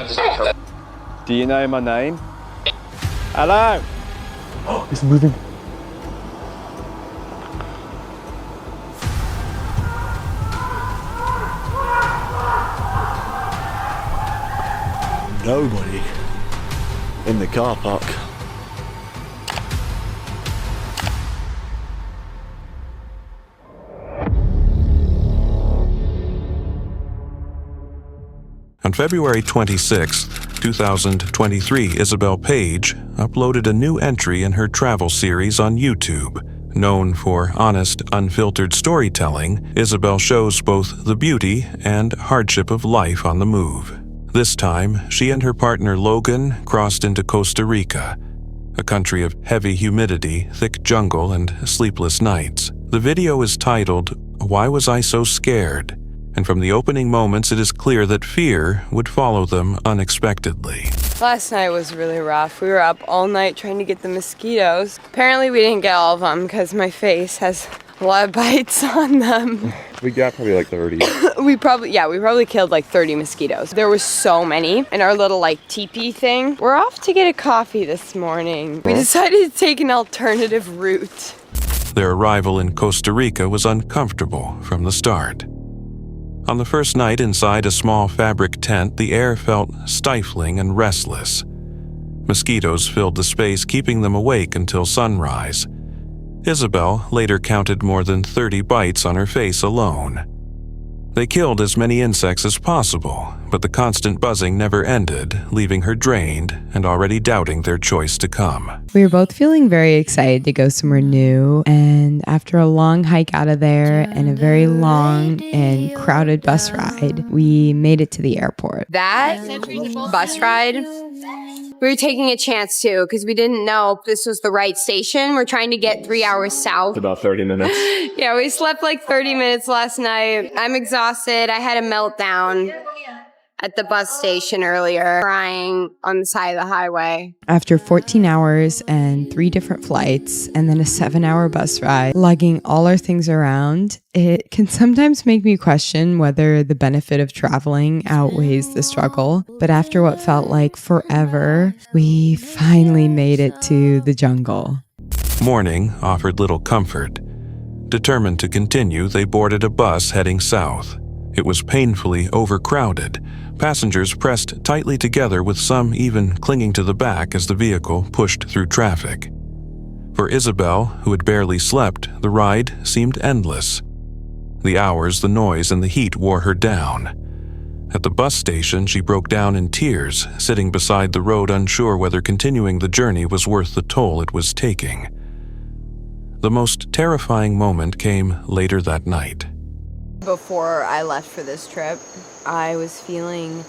Do you know my name? Hello? Oh, it's moving. Nobody in the car park. On February 26, 2023, Isabel Page uploaded a new entry in her travel series on YouTube. Known for honest, unfiltered storytelling, Isabel shows both the beauty and hardship of life on the move. This time, she and her partner Logan crossed into Costa Rica, a country of heavy humidity, thick jungle, and sleepless nights. The video is titled, "Why Was I So Scared?" And from the opening moments, it is clear that fear would follow them unexpectedly. Last night was really rough. We were up all night trying to get the mosquitoes. Apparently we didn't get all of them because my face has a lot of bites on them. We got probably like 30. We probably killed like 30 mosquitoes. There was so many in our little like teepee thing. We're off to get a coffee this morning. We decided to take an alternative route. Their arrival in Costa Rica was uncomfortable from the start. On the first night inside a small fabric tent, the air felt stifling and restless. Mosquitoes filled the space, keeping them awake until sunrise. Isabel later counted more than 30 bites on her face alone. They killed as many insects as possible, but the constant buzzing never ended, leaving her drained and already doubting their choice to come. We were both feeling very excited to go somewhere new, and after a long hike out of there and a very long and crowded bus ride, we made it to the airport. That bus ride, we were taking a chance too because we didn't know if this was the right station. We're trying to get 3 hours south. About 30 minutes. Yeah, we slept like 30 minutes last night. I'm exhausted. I had a meltdown at the bus station earlier, crying on the side of the highway. After 14 hours and 3 different flights and then a 7-hour bus ride, lugging all our things around, it can sometimes make me question whether the benefit of traveling outweighs the struggle. But after what felt like forever, we finally made it to the jungle. Morning offered little comfort. Determined to continue, they boarded a bus heading south. It was painfully overcrowded. Passengers pressed tightly together, with some even clinging to the back as the vehicle pushed through traffic. For Isabel, who had barely slept, the ride seemed endless. The hours, the noise, and the heat wore her down. At the bus station, she broke down in tears, sitting beside the road, unsure whether continuing the journey was worth the toll it was taking. The most terrifying moment came later that night. Before I left for this trip, I was feeling,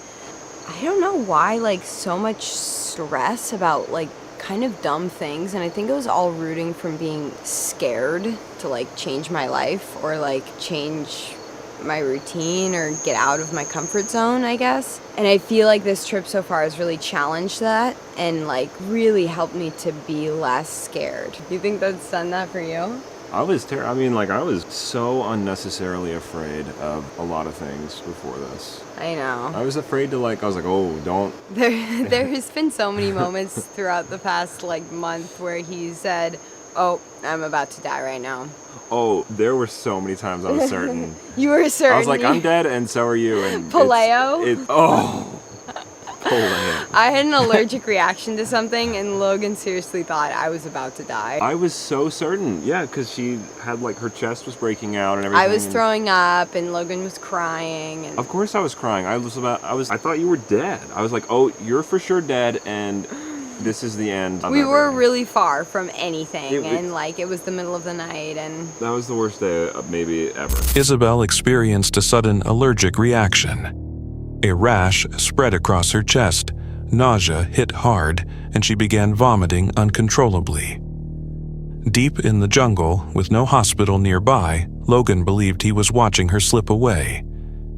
I don't know why, like so much stress about like kind of dumb things. And I think it was all rooting from being scared to like change my life or like change my routine or get out of my comfort zone, I guess. And I feel like this trip so far has really challenged that and like really helped me to be less scared. Do you think that's done that for you? I was so unnecessarily afraid of a lot of things before this. I know. I was afraid to don't. There has been so many moments throughout the past like month where he said, "Oh, I'm about to die right now." Oh, there were so many times I was certain. You were certain. I was like, I'm dead and so are you. And Paleo? Paleo. I had an allergic reaction to something and Logan seriously thought I was about to die. I was so certain. Yeah, because she had like her chest was breaking out and everything. I was throwing up and Logan was crying. And of course I was crying. I thought you were dead. I was like, oh, you're for sure dead and this is the end. We were really far from anything and like it was the middle of the night and that was the worst day maybe ever. Isabel experienced a sudden allergic reaction. A rash spread across her chest, nausea hit hard, and she began vomiting uncontrollably. Deep in the jungle, with no hospital nearby, Logan believed he was watching her slip away.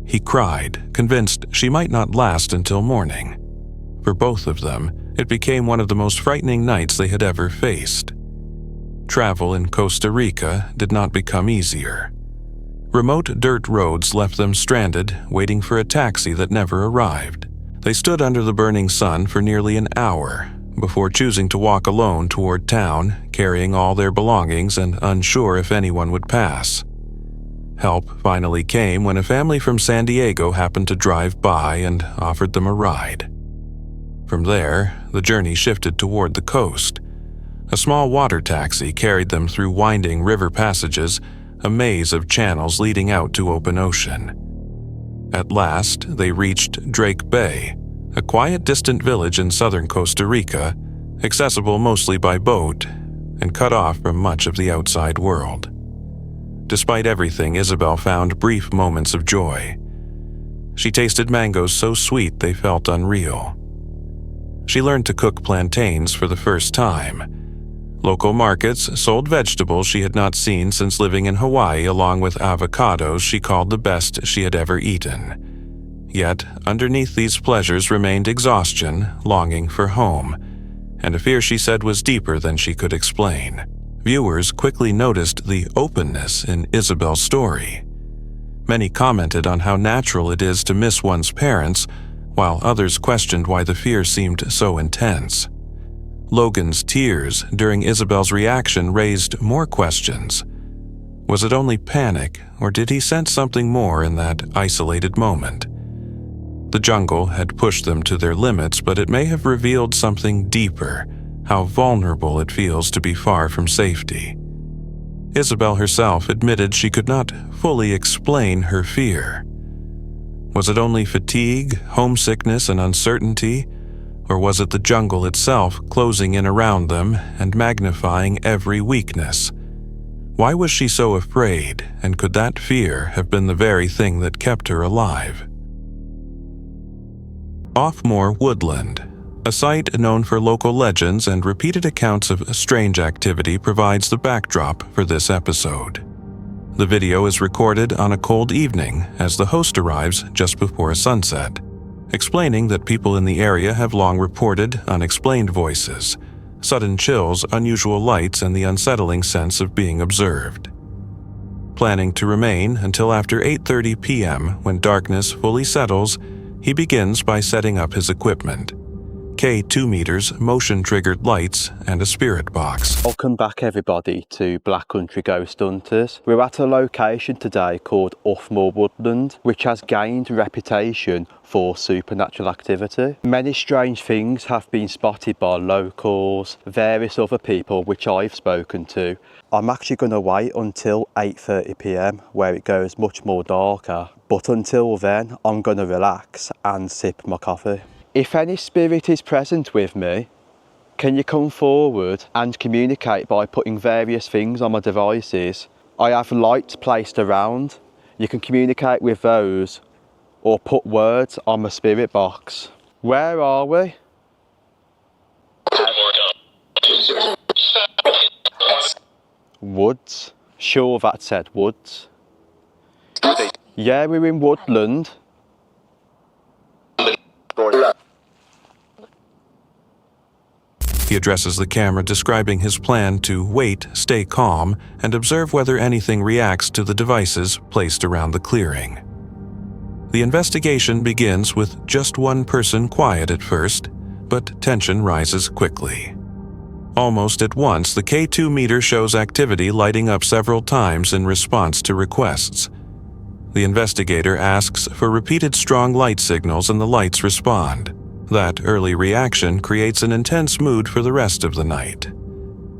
He cried, convinced she might not last until morning. For both of them, it became one of the most frightening nights they had ever faced. Travel in Costa Rica did not become easier. Remote dirt roads left them stranded, waiting for a taxi that never arrived. They stood under the burning sun for nearly an hour before choosing to walk alone toward town, carrying all their belongings and unsure if anyone would pass. Help finally came when a family from San Diego happened to drive by and offered them a ride. From there, the journey shifted toward the coast. A small water taxi carried them through winding river passages, a maze of channels leading out to open ocean. At last, they reached Drake Bay, a quiet, distant village in southern Costa Rica, accessible mostly by boat and cut off from much of the outside world. Despite everything, Isabel found brief moments of joy. She tasted mangoes so sweet they felt unreal. She learned to cook plantains for the first time. Local markets sold vegetables she had not seen since living in Hawaii, along with avocados she called the best she had ever eaten. Yet, underneath these pleasures remained exhaustion, longing for home, and a fear she said was deeper than she could explain. Viewers quickly noticed the openness in Isabel's story. Many commented on how natural it is to miss one's parents, while others questioned why the fear seemed so intense. Logan's tears during Isabel's reaction raised more questions. Was it only panic, or did he sense something more in that isolated moment? The jungle had pushed them to their limits, but it may have revealed something deeper, how vulnerable it feels to be far from safety. Isabel herself admitted she could not fully explain her fear. Was it only fatigue, homesickness, and uncertainty? Or was it the jungle itself closing in around them and magnifying every weakness? Why was she so afraid, and could that fear have been the very thing that kept her alive? Offmore Woodland, a site known for local legends and repeated accounts of strange activity, provides the backdrop for this episode. The video is recorded on a cold evening as the host arrives just before sunset, explaining that people in the area have long reported unexplained voices, sudden chills, unusual lights, and the unsettling sense of being observed. Planning to remain until after 8:30 p.m. when darkness fully settles, he begins by setting up his equipment: K2 meters, motion-triggered lights, and a spirit box. Welcome back everybody to Black Country Ghost Hunters. We're at a location today called Offmore Woodland, which has gained a reputation for supernatural activity. Many strange things have been spotted by locals, various other people which I've spoken to. I'm actually going to wait until 8:30 p.m. where it goes much more darker, but until then I'm going to relax and sip my coffee. If any spirit is present with me, can you come forward and communicate by putting various things on my devices? I have lights placed around. You can communicate with those or put words on my spirit box. Where are we? Woods. Sure that said woods. Yeah, we're in Woodland. He addresses the camera, describing his plan to wait, stay calm, and observe whether anything reacts to the devices placed around the clearing. The investigation begins with just one person quiet at first, but tension rises quickly. Almost at once, the K2 meter shows activity lighting up several times in response to requests. The investigator asks for repeated strong light signals and the lights respond. That early reaction creates an intense mood for the rest of the night.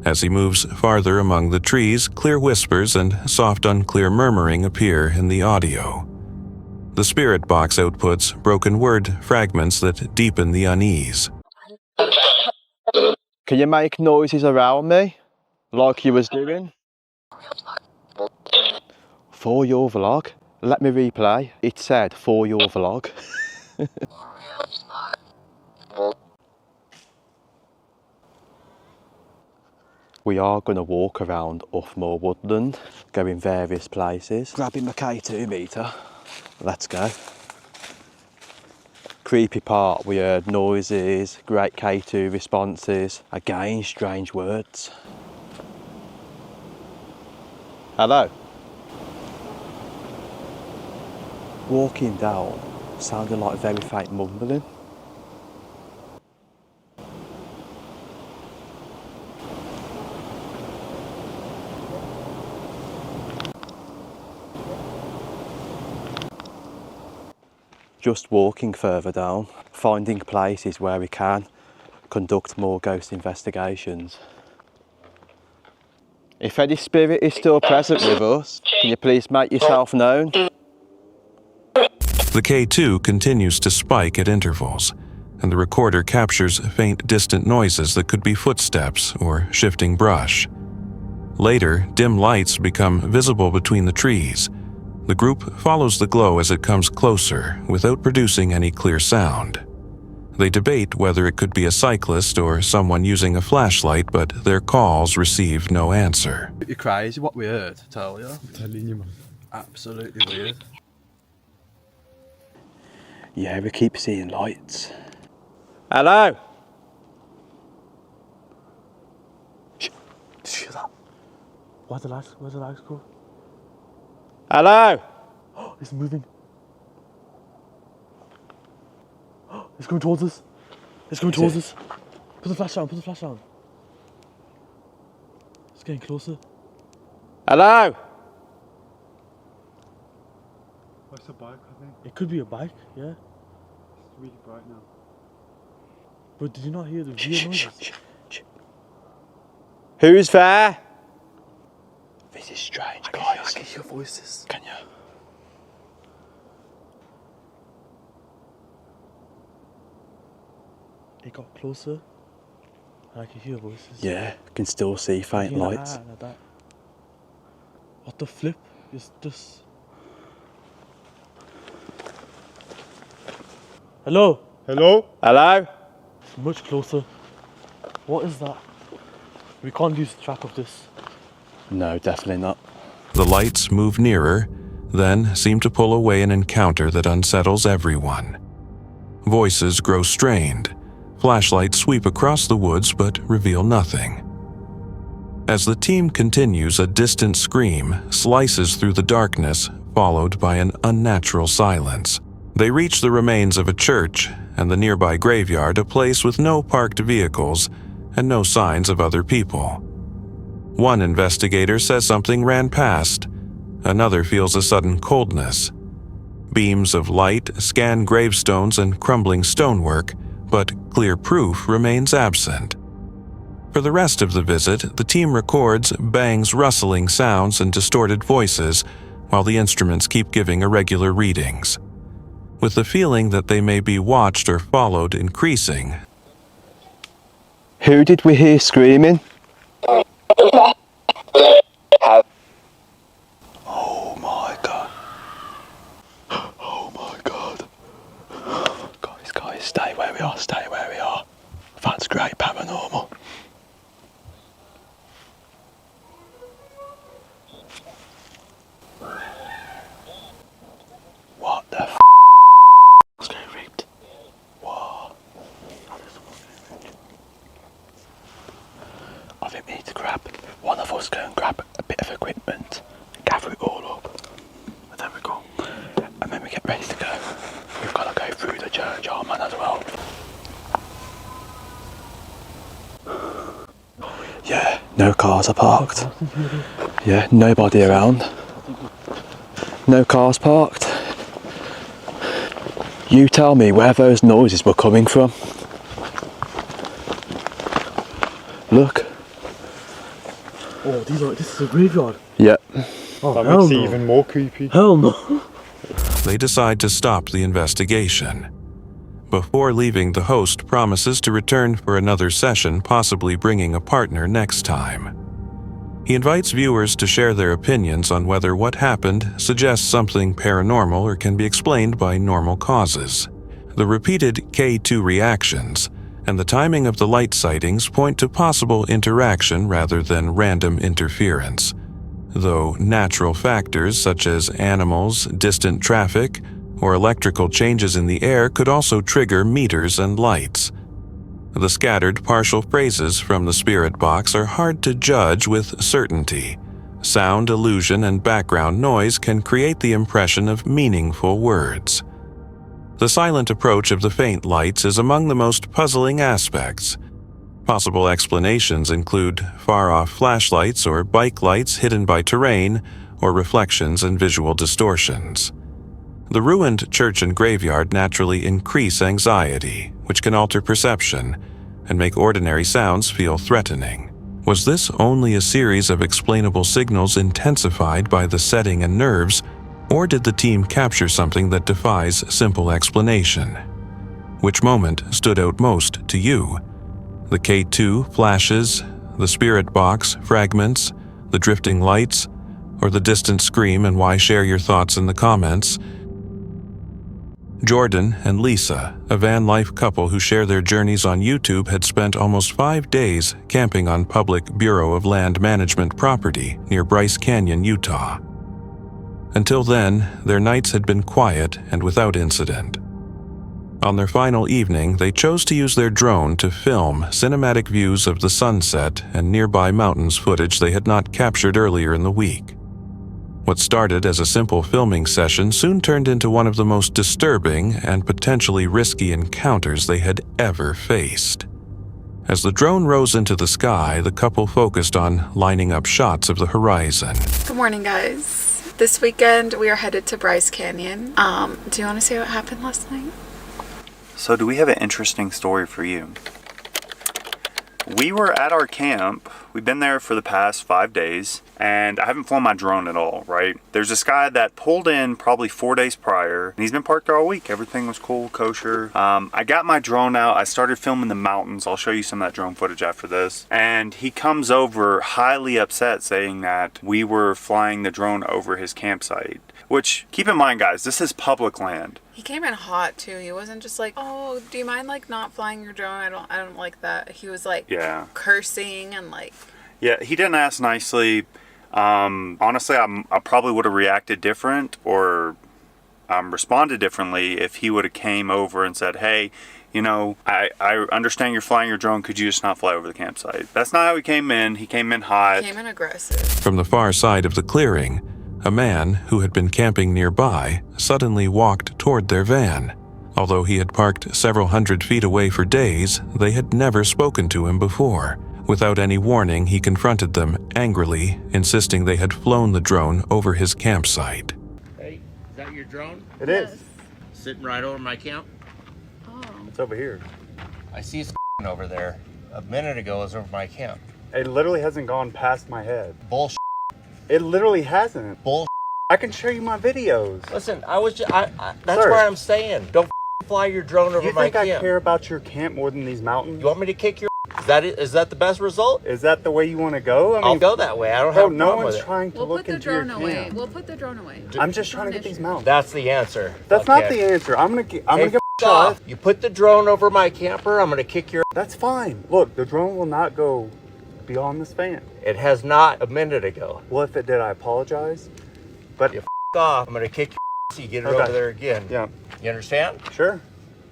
As he moves farther among the trees, clear whispers and soft, unclear murmuring appear in the audio. The spirit box outputs broken word fragments that deepen the unease. Can you make noises around me, like you was doing? For your vlog? Let me replay. It said, for your vlog. We are going to walk around Offmore Woodland, going various places. Grabbing my K2 meter. Let's go. Creepy part, we heard noises, great K2 responses, again strange words. Hello. Walking down, sounded like very faint mumbling. just walking further down, finding places where we can conduct more ghost investigations. If any spirit is still present with us, can you please make yourself known? The K2 continues to spike at intervals, and the recorder captures faint distant noises that could be footsteps or shifting brush. Later, dim lights become visible between the trees. The group follows the glow as it comes closer without producing any clear sound. They debate whether it could be a cyclist or someone using a flashlight, but their calls receive no answer. You're crazy what we heard, tell you. I'm telling you, man. Absolutely weird. Yeah, we keep seeing lights. Hello? Shh. Did you hear that? Where's the lights go? Hello? Oh, it's moving. Oh, it's coming towards us. It's coming towards us. Put the flash down. It's getting closer. Hello? What's a bike, I think? It could be a bike, yeah. It's really bright now. But did you not hear the weird noises? Who's there? This is strange, guys. I can hear voices. Can you? It got closer, and I can hear voices. Yeah, I can still see faint Yeah, lights. like that. What the flip? It's just... Hello? Hello? Hello? It's much closer. What is that? We can't lose track of this. No, definitely not. The lights move nearer, then seem to pull away an encounter that unsettles everyone. Voices grow strained. Flashlights sweep across the woods but reveal nothing. As the team continues, a distant scream slices through the darkness, followed by an unnatural silence. They reach the remains of a church and the nearby graveyard, a place with no parked vehicles and no signs of other people. One investigator says something ran past. Another feels a sudden coldness. Beams of light scan gravestones and crumbling stonework, but clear proof remains absent. For the rest of the visit, the team records bangs, rustling sounds, and distorted voices, while the instruments keep giving irregular readings. With the feeling that they may be watched or followed increasing. Who did we hear screaming? Oh my god. Oh my god. Guys, stay where we are. That's great paranormal. What the f***? It's getting ripped. Whoa. I think we need to grab, one of us go and grab a bit of equipment, gather it all up, and then we go. And then we get ready to go. We've got to go through the churchyard, man, as well. Yeah, no cars are parked. Yeah, nobody around. No cars parked. You tell me where those noises were coming from. Look. Oh, this is a graveyard. Yep. Oh, That hell makes no. it even more creepy. Hell no. They decide to stop the investigation. Before leaving, the host promises to return for another session, possibly bringing a partner next time. He invites viewers to share their opinions on whether what happened suggests something paranormal or can be explained by normal causes. The repeated K2 reactions and the timing of the light sightings point to possible interaction rather than random interference, though natural factors such as animals, distant traffic, or electrical changes in the air could also trigger meters and lights. The scattered partial phrases from the spirit box are hard to judge with certainty. Sound, illusion, and background noise can create the impression of meaningful words. The silent approach of the faint lights is among the most puzzling aspects. Possible explanations include far-off flashlights or bike lights hidden by terrain, or reflections and visual distortions. The ruined church and graveyard naturally increase anxiety, which can alter perception and make ordinary sounds feel threatening. Was this only a series of explainable signals intensified by the setting and nerves, or did the team capture something that defies simple explanation? Which moment stood out most to you? The K2 flashes, the spirit box fragments, the drifting lights, or the distant scream? And why? Share your thoughts in the comments. Jordan and Lisa, a van life couple who share their journeys on YouTube, had spent almost 5 days camping on public Bureau of Land Management property near Bryce Canyon, Utah. Until then, their nights had been quiet and without incident. On their final evening, they chose to use their drone to film cinematic views of the sunset and nearby mountains, footage they had not captured earlier in the week. What started as a simple filming session soon turned into one of the most disturbing and potentially risky encounters they had ever faced. As the drone rose into the sky, the couple focused on lining up shots of the horizon. Good morning, guys. This weekend we are headed to Bryce Canyon. Do you want to say what happened last night? So do we have an interesting story for you? We were at our camp. We've been there for the past 5 days, and I haven't flown my drone at all, right? There's this guy that pulled in probably 4 days prior, and he's been parked there all week. Everything was cool, kosher. I got my drone out. I started filming the mountains. I'll show you some of that drone footage after this. And he comes over highly upset, saying that we were flying the drone over his campsite. Which, keep in mind, guys, this is public land. He came in hot too. He wasn't just like, "Oh, do you mind like not flying your drone? I don't like that." He was like, cursing and like. Yeah, he didn't ask nicely. Honestly, I probably would have reacted different or responded differently if he would have came over and said, "Hey, you know, I understand you're flying your drone. Could you just not fly over the campsite?" That's not how he came in. He came in hot. He came in aggressive. From the far side of the clearing, a man who had been camping nearby suddenly walked toward their van. Although he had parked several hundred feet away for days, they had never spoken to him before. Without any warning, he confronted them angrily, insisting they had flown the drone over his campsite. Hey, is that your drone? It is. Sitting right over my camp? Oh. It's over here. I see it's over there. A minute ago it was over my camp. It literally hasn't gone past my head. Bullshit. It literally hasn't. Bullshit. I can show you my videos. Listen, that's Sir. where I'm staying. Don't fly your drone over You my think I camp. care about your camp more than these mountains? You want me to kick your Is that it? Is that the best result? Is that the way you want to go? I'll go that way. I don't bro, have a no problem one's with it. trying to look into your camp. We'll put the drone away. I'm just trying to get these mountains. That's the answer. That's not Okay. the answer. I'm gonna get Hey, a off. shot. You put the drone over my camper, I'm gonna kick your. That's fine. Look, the drone will not go beyond this fan. It has not a minute ago. Well, if it did, I apologize. But You off. I'm gonna kick your so you get it Okay. over there again. yeah, You understand? sure,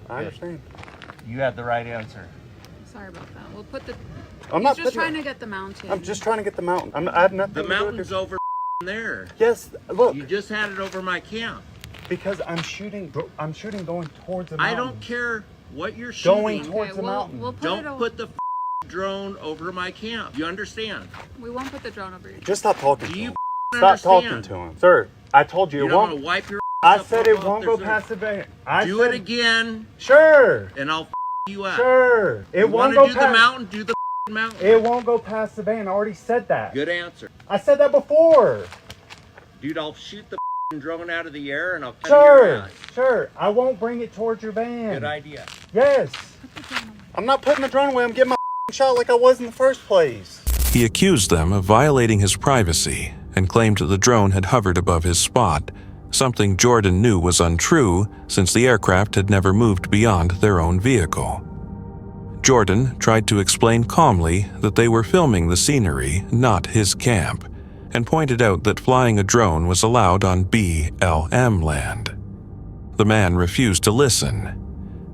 I understand. You had the right answer. Sorry about that. We'll put the. I'm He's not. just putting- trying to get the mountain. I'm just trying to get the mountain. I have nothing. The to do with mountain's this. over there. Yes, look, You just had it over my camp. because I'm shooting. I'm shooting going towards the I mountain. don't care what you're shooting. Going towards the mountain. We'll put Don't it put the drone over my camp. You understand? We won't put the drone over your. Just stop talking Do to you him. Stop understand? talking to him, sir. I told you, You it don't want won't. to wipe your I up said up it off won't there, go sir. past the van. I Do said, it again, Sure, and I'll you up. sure. It You won't want go to do past. the mountain? Do the mountain. It won't go past the van. I already said that. Good answer, I said that before. dude. I'll shoot the drone out of the air, and I'll cut your Sure, ass. sure. I won't bring it towards your van. Good idea. Yes. I'm not putting the drone away. I'm getting my shot like I was in the first place. He accused them of violating his privacy and claimed the drone had hovered above his spot, something Jordan knew was untrue since the aircraft had never moved beyond their own vehicle. Jordan tried to explain calmly that they were filming the scenery, not his camp, and pointed out that flying a drone was allowed on BLM land. The man refused to listen.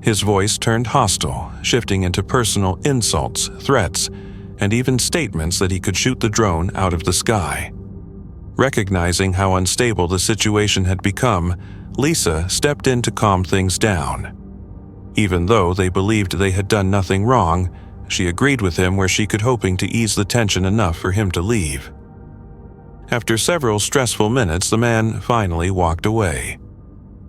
His voice turned hostile, shifting into personal insults, threats, and even statements that he could shoot the drone out of the sky. Recognizing how unstable the situation had become, Lisa stepped in to calm things down. Even though they believed they had done nothing wrong, she agreed with him where she could, hoping to ease the tension enough for him to leave. After several stressful minutes, the man finally walked away.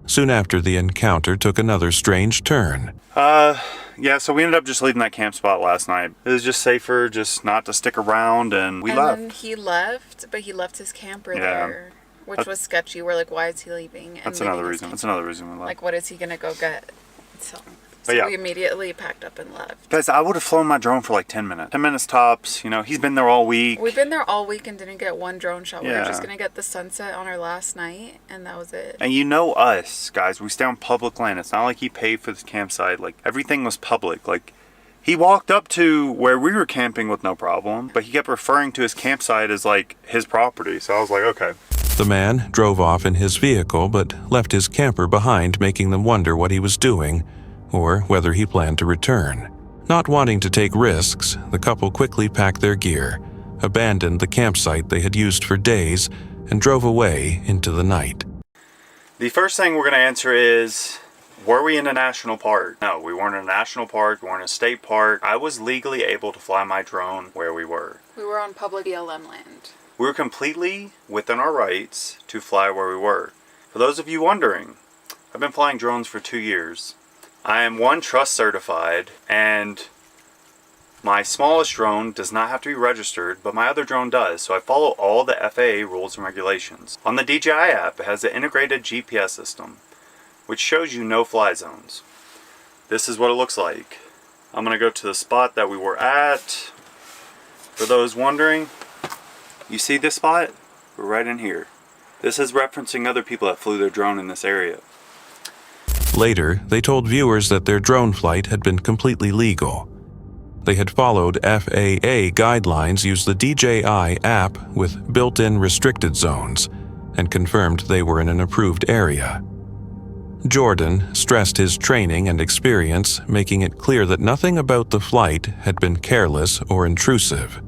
Soon after, the encounter took another strange turn. Yeah, so we ended up just leaving that camp spot last night. It was just safer just not to stick around, and we left. And then he left, but he left his camper there, which was sketchy. We're like, why is he leaving? And That's another reason. That's another reason we left. Like, what is he gonna go get? So we immediately packed up and left. Guys, I would have flown my drone for like 10 minutes. 10 minutes tops. You know, he's been there all week. We've been there all week and didn't get one drone shot. We were just going to get the sunset on our last night, and that was it. And you know us, guys. We stay on public land. It's not like he paid for this campsite. Like, everything was public. Like, he walked up to where we were camping with no problem, but he kept referring to his campsite as, like, his property. So I was like, okay. The man drove off in his vehicle but left his camper behind, making them wonder what he was doing or whether he planned to return. Not wanting to take risks, the couple quickly packed their gear, abandoned the campsite they had used for days, and drove away into the night. The first thing we're going to answer is, were we in a national park? No, we weren't in a national park. We weren't in a state park. I was legally able to fly my drone where we were. We were on public BLM land. We were completely within our rights to fly where we were. For those of you wondering, I've been flying drones for 2 years. I am trust certified, and my smallest drone does not have to be registered, but my other drone does, so I follow all the FAA rules and regulations. On the DJI app, it has an integrated GPS system, which shows you no-fly zones. This is what it looks like. I'm going to go to the spot that we were at. For those wondering, you see this spot? We're right in here. This is referencing other people that flew their drone in this area. Later, they told viewers that their drone flight had been completely legal. They had followed FAA guidelines, used the DJI app with built-in restricted zones, and confirmed they were in an approved area. Jordan stressed his training and experience, making it clear that nothing about the flight had been careless or intrusive.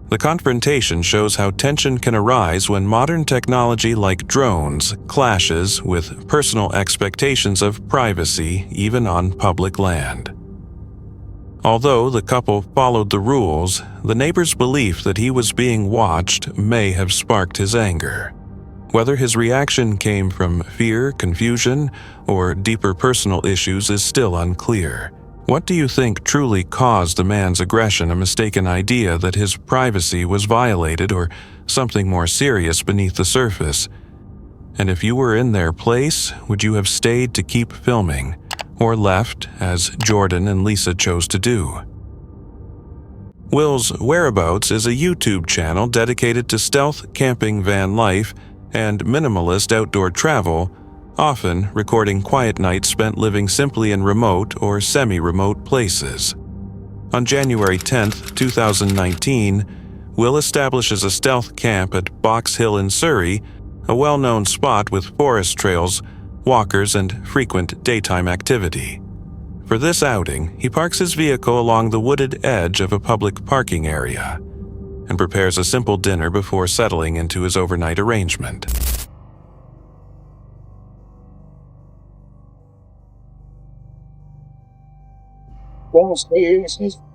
The confrontation shows how tension can arise when modern technology like drones clashes with personal expectations of privacy, even on public land. Although the couple followed the rules, the neighbor's belief that he was being watched may have sparked his anger. Whether his reaction came from fear, confusion, or deeper personal issues is still unclear. What do you think truly caused the man's aggression? A mistaken idea that his privacy was violated, or something more serious beneath the surface? And if you were in their place, would you have stayed to keep filming, or left, as Jordan and Lisa chose to do? Will's Whereabouts is a YouTube channel dedicated to stealth camping van life and minimalist outdoor travel, often recording quiet nights spent living simply in remote or semi-remote places. On January 10, 2019, Will establishes a stealth camp at Box Hill in Surrey, a well-known spot with forest trails, walkers, and frequent daytime activity. For this outing, he parks his vehicle along the wooded edge of a public parking area and prepares a simple dinner before settling into his overnight arrangement.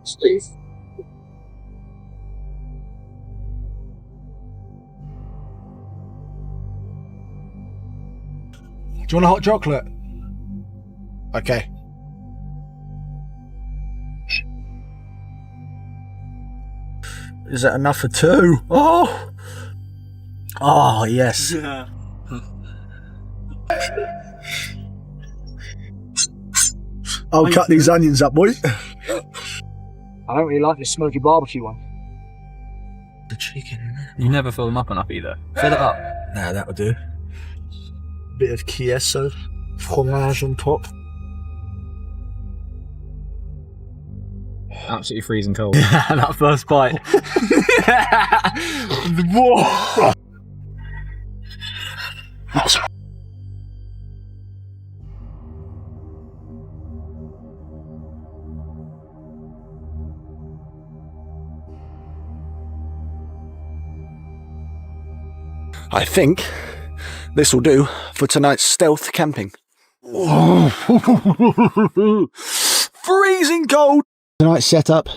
Steve. Do you want a hot chocolate? Okay. Is that enough for two? Oh! Oh, yes. Yeah. I'll cut these onions up, boy. I don't really like the smoky barbecue one. The chicken. You never fill them up enough either. Fill it up. Nah, that'll do. Bit of queso, fromage on top. Absolutely freezing cold. Yeah, that first bite. Whoa! I think this will do for tonight's stealth camping. Freezing cold! Tonight's setup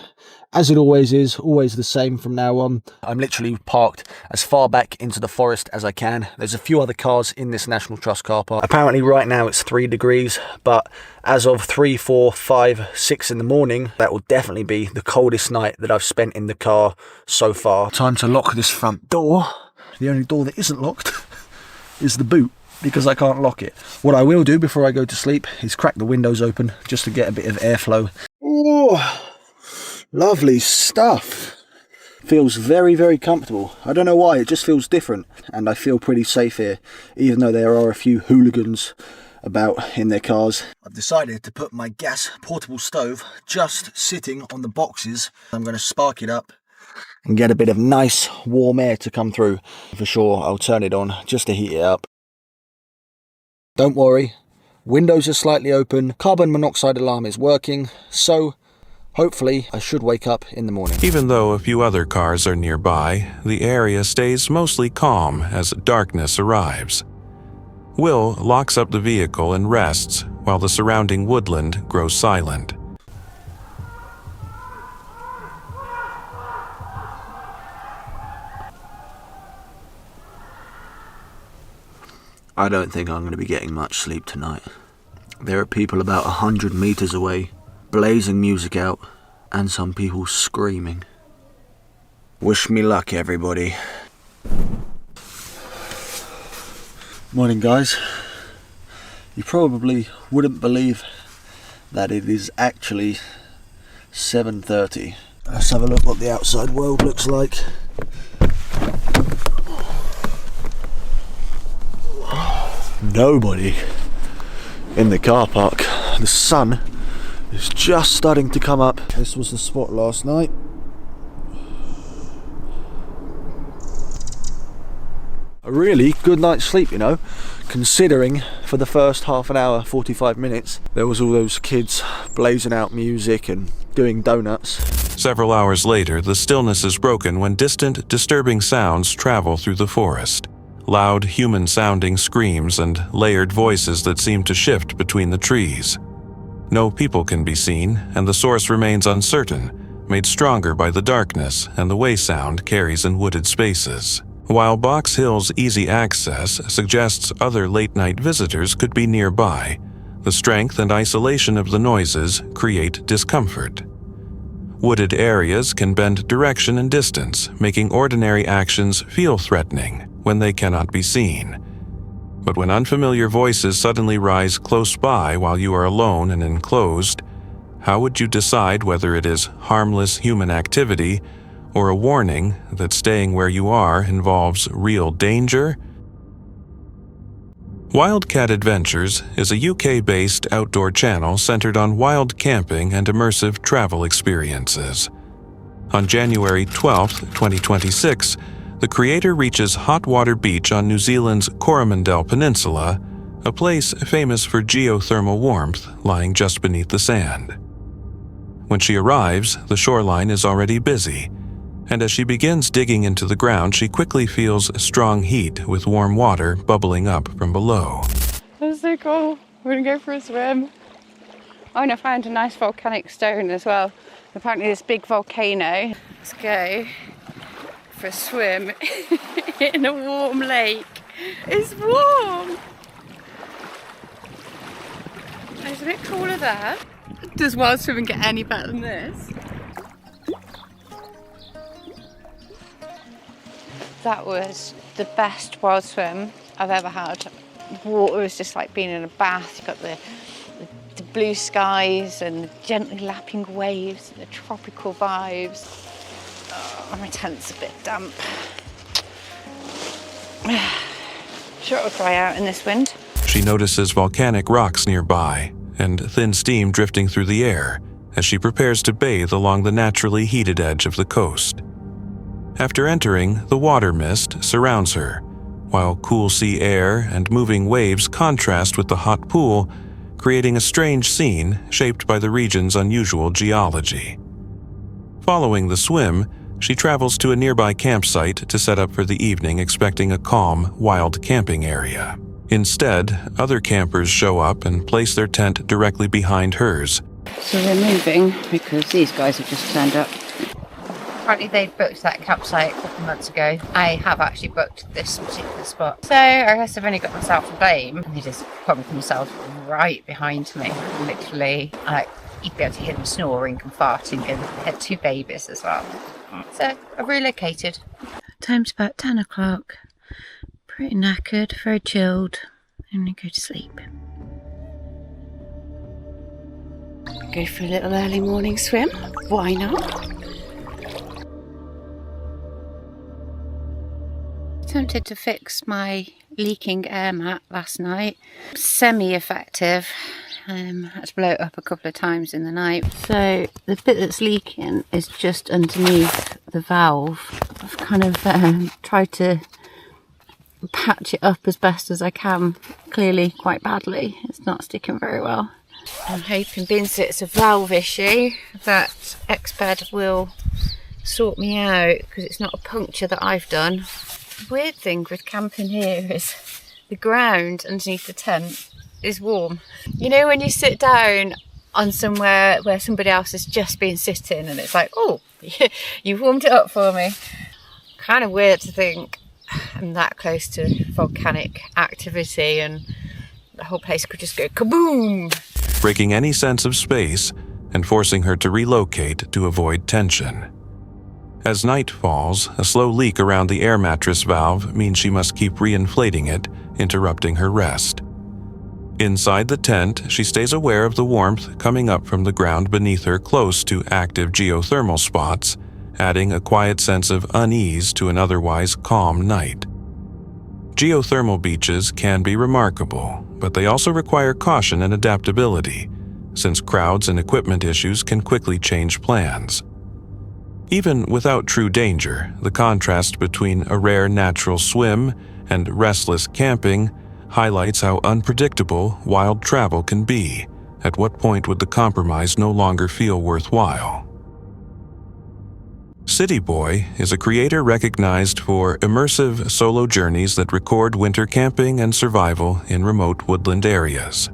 As it always is, always the same from now on. I'm literally parked as far back into the forest as I can. There's a few other cars in this National Trust car park. Apparently right now it's 3 degrees, but as of 3, 4, 5, 6 in the morning, that will definitely be the coldest night that I've spent in the car so far. Time to lock this front door. The only door that isn't locked is the boot, because I can't lock it. What I will do before I go to sleep is crack the windows open just to get a bit of airflow. Oh, lovely stuff. Feels very, very comfortable. I don't know why, it just feels different, and I feel pretty safe here, even though there are a few hooligans about in their cars. I've decided to put my gas portable stove just sitting on the boxes. I'm going to spark it up and get a bit of nice warm air to come through. For sure, I'll turn it on just to heat it up. Don't worry, windows are slightly open, carbon monoxide alarm is working, so hopefully I should wake up in the morning. Even though a few other cars are nearby, the area stays mostly calm as darkness arrives. Will locks up the vehicle and rests while the surrounding woodland grows silent. I don't think I'm going to be getting much sleep tonight. There are people about 100 meters away, blazing music out, and some people screaming. Wish me luck, everybody. Morning, guys. You probably wouldn't believe that it is actually 7:30. Let's have a look what the outside world looks like. Nobody in the car park. The sun is just starting to come up. This was the spot last night. A really good night's sleep, you know, considering for the first half an hour, 45 minutes, there was all those kids blazing out music and doing donuts. Several hours later, the stillness is broken when distant, disturbing sounds travel through the forest. Loud, human-sounding screams and layered voices that seem to shift between the trees. No people can be seen, and the source remains uncertain, made stronger by the darkness and the way sound carries in wooded spaces. While Box Hill's easy access suggests other late-night visitors could be nearby, the strength and isolation of the noises create discomfort. Wooded areas can bend direction and distance, making ordinary actions feel threatening when they cannot be seen. But when unfamiliar voices suddenly rise close by while you are alone and enclosed, how would you decide whether it is harmless human activity or a warning that staying where you are involves real danger? Wildcat Adventures is a UK-based outdoor channel centered on wild camping and immersive travel experiences. On January 12, 2026, the creator reaches Hotwater Beach on New Zealand's Coromandel Peninsula, a place famous for geothermal warmth lying just beneath the sand. When she arrives, the shoreline is already busy, and as she begins digging into the ground, she quickly feels strong heat with warm water bubbling up from below. That's so cool. We're gonna go for a swim. Oh, and I found a nice volcanic stone as well. Apparently this big volcano. Let's go for a swim in a warm lake. It's warm. It's a bit cooler there. Does wild swimming get any better than this? That was the best wild swim I've ever had. Water was just like being in a bath. You've got the blue skies and the gently lapping waves and the tropical vibes. Oh, my tent's a bit damp. Sure it'll dry out in this wind. She notices volcanic rocks nearby and thin steam drifting through the air as she prepares to bathe along the naturally heated edge of the coast. After entering, the water mist surrounds her, while cool sea air and moving waves contrast with the hot pool, creating a strange scene shaped by the region's unusual geology. Following the swim, she travels to a nearby campsite to set up for the evening, expecting a calm, wild camping area. Instead, other campers show up and place their tent directly behind hers. So we're moving because these guys have just turned up. apparently they'd booked that campsite a couple of months ago. I have actually booked this particular spot. So I guess I've only got myself to blame. And they just plonked themselves right behind me. Literally, you'd be able to hear them snoring and farting, and they had 2 babies as well. So I've relocated. Time's about 10 o'clock. Pretty knackered, very chilled. I'm gonna go to sleep. Go for a little early morning swim. Why not? Attempted to fix my leaking air mat last night. Semi-effective. Had to blow it up a couple of times in the night. So the bit that's leaking is just underneath the valve. I've kind of tried to patch it up as best as I can. Clearly quite badly. It's not sticking very well. I'm hoping, being that it's a valve issue, that Exped will sort me out, because it's not a puncture that I've done. The weird thing with camping here is the ground underneath the tent is warm. You know when you sit down on somewhere where somebody else has just been sitting and it's like, oh, you warmed it up for me. Kind of weird to think I'm that close to volcanic activity and the whole place could just go kaboom. Breaking any sense of space and forcing her to relocate to avoid tension. As night falls, a slow leak around the air mattress valve means she must keep reinflating it, interrupting her rest. Inside the tent, she stays aware of the warmth coming up from the ground beneath her close to active geothermal spots, adding a quiet sense of unease to an otherwise calm night. Geothermal beaches can be remarkable, but they also require caution and adaptability, since crowds and equipment issues can quickly change plans. Even without true danger, the contrast between a rare natural swim and restless camping highlights how unpredictable wild travel can be. At what point would the compromise no longer feel worthwhile? City Boy is a creator recognized for immersive solo journeys that record winter camping and survival in remote woodland areas.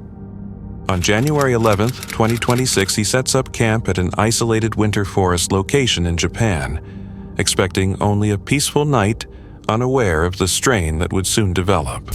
On January 11th, 2026, he sets up camp at an isolated winter forest location in Japan, expecting only a peaceful night, unaware of the strain that would soon develop.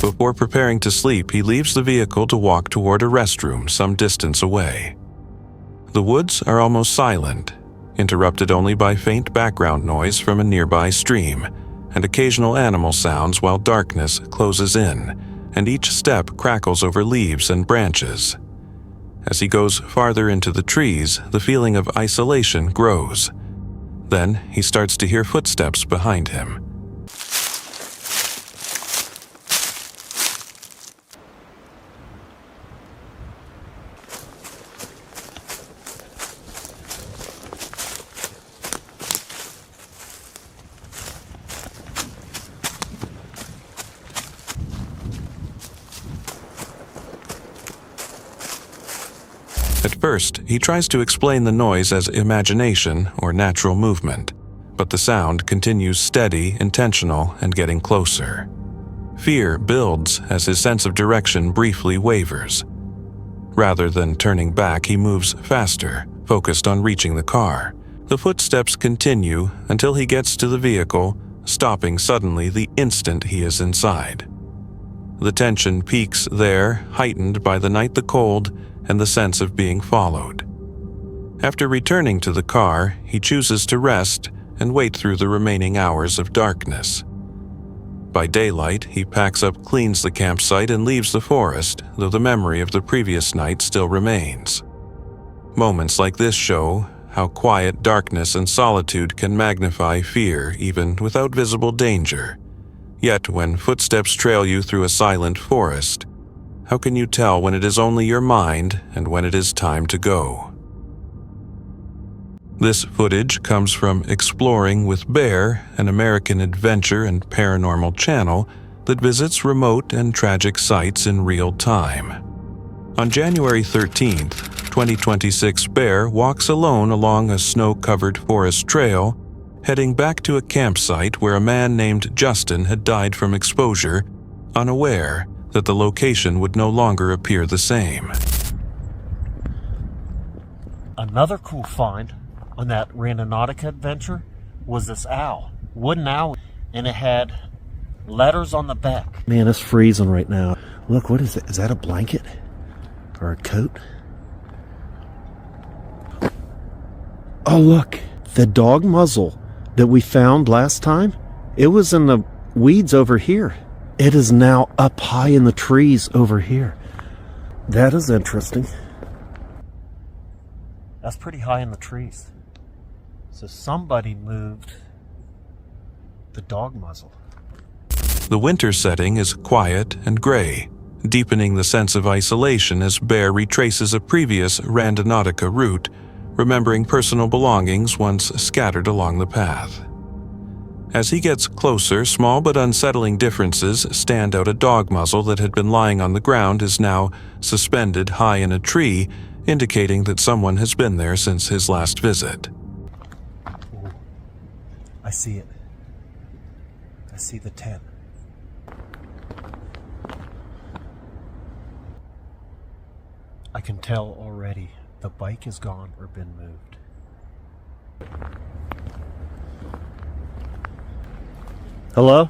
Before preparing to sleep, he leaves the vehicle to walk toward a restroom some distance away. The woods are almost silent, interrupted only by faint background noise from a nearby stream and occasional animal sounds while darkness closes in and each step crackles over leaves and branches. As he goes farther into the trees, the feeling of isolation grows. Then he starts to hear footsteps behind him. At first, he tries to explain the noise as imagination or natural movement, but the sound continues steady, intentional, and getting closer. Fear builds as his sense of direction briefly wavers. Rather than turning back, he moves faster, focused on reaching the car. The footsteps continue until he gets to the vehicle, stopping suddenly the instant he is inside. The tension peaks there, heightened by the night, the cold, and the sense of being followed. After returning to the car, he chooses to rest and wait through the remaining hours of darkness. By daylight, he packs up, cleans the campsite, and leaves the forest, though the memory of the previous night still remains. Moments like this show how quiet darkness and solitude can magnify fear even without visible danger. Yet when footsteps trail you through a silent forest, how can you tell when it is only your mind and when it is time to go? This footage comes from Exploring with Bear, an American adventure and paranormal channel that visits remote and tragic sites in real time. On January 13th, 2026, Bear walks alone along a snow-covered forest trail, heading back to a campsite where a man named Justin had died from exposure, unaware that the location would no longer appear the same. Another cool find on that Randonautica adventure was this owl, wooden owl, and it had letters on the back. Man, it's freezing right now. Look, what is it? Is that a blanket? Or a coat? Oh, look, the dog muzzle that we found last time, it was in the weeds over here. It is now up high in the trees over here. That is interesting. That's pretty high in the trees. So somebody moved the dog muzzle. The winter setting is quiet and gray, deepening the sense of isolation as Bear retraces a previous Randonautica route, remembering personal belongings once scattered along the path. As he gets closer, small but unsettling differences stand out. A dog muzzle that had been lying on the ground is now suspended high in a tree, indicating that someone has been there since his last visit. Ooh, I see it. I see the tent. I can tell already the bike is gone or been moved. Hello?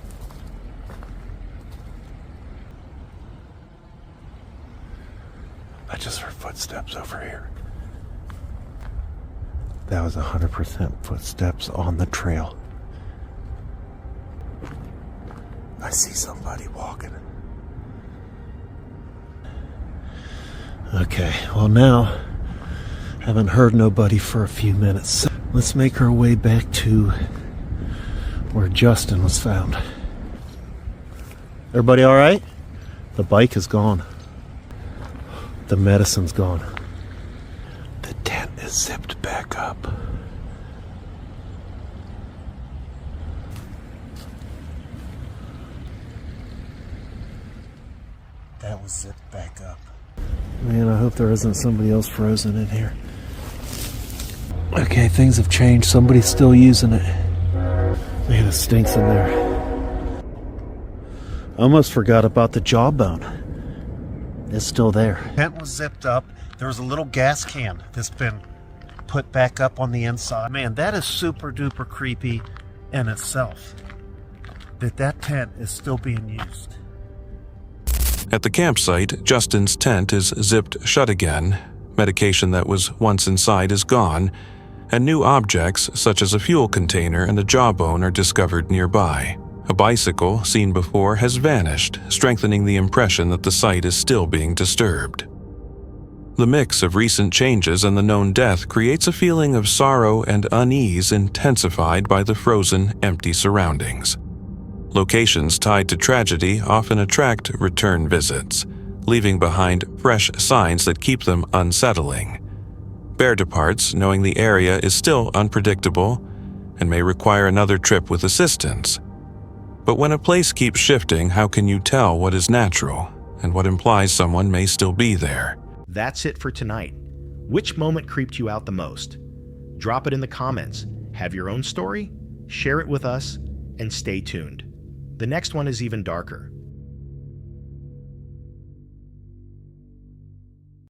I just heard footsteps over here. That was 100% footsteps on the trail. I see somebody walking. Okay, well now, haven't heard nobody for a few minutes. Let's make our way back to where Justin was found. Everybody all right? The bike is gone. The medicine's gone. The tent is zipped back up. That was zipped back up. Man, I hope there isn't somebody else frozen in here. Okay, things have changed. Somebody's still using it. Man, it stinks in there. I almost forgot about the jawbone. It's still there. Tent was zipped up. There was a little gas can that's been put back up on the inside. Man, that is super duper creepy in itself. That tent is still being used. At the campsite, Justin's tent is zipped shut again, medication that was once inside is gone, and new objects such as a fuel container and a jawbone are discovered nearby. A bicycle, seen before, has vanished, strengthening the impression that the site is still being disturbed. The mix of recent changes and the known death creates a feeling of sorrow and unease intensified by the frozen, empty surroundings. Locations tied to tragedy often attract return visits, leaving behind fresh signs that keep them unsettling. Bear departs knowing the area is still unpredictable and may require another trip with assistance. But when a place keeps shifting, how can you tell what is natural and what implies someone may still be there? That's it for tonight. Which moment creeped you out the most? Drop it in the comments. Have your own story? Share it with us, and stay tuned. The next one is even darker.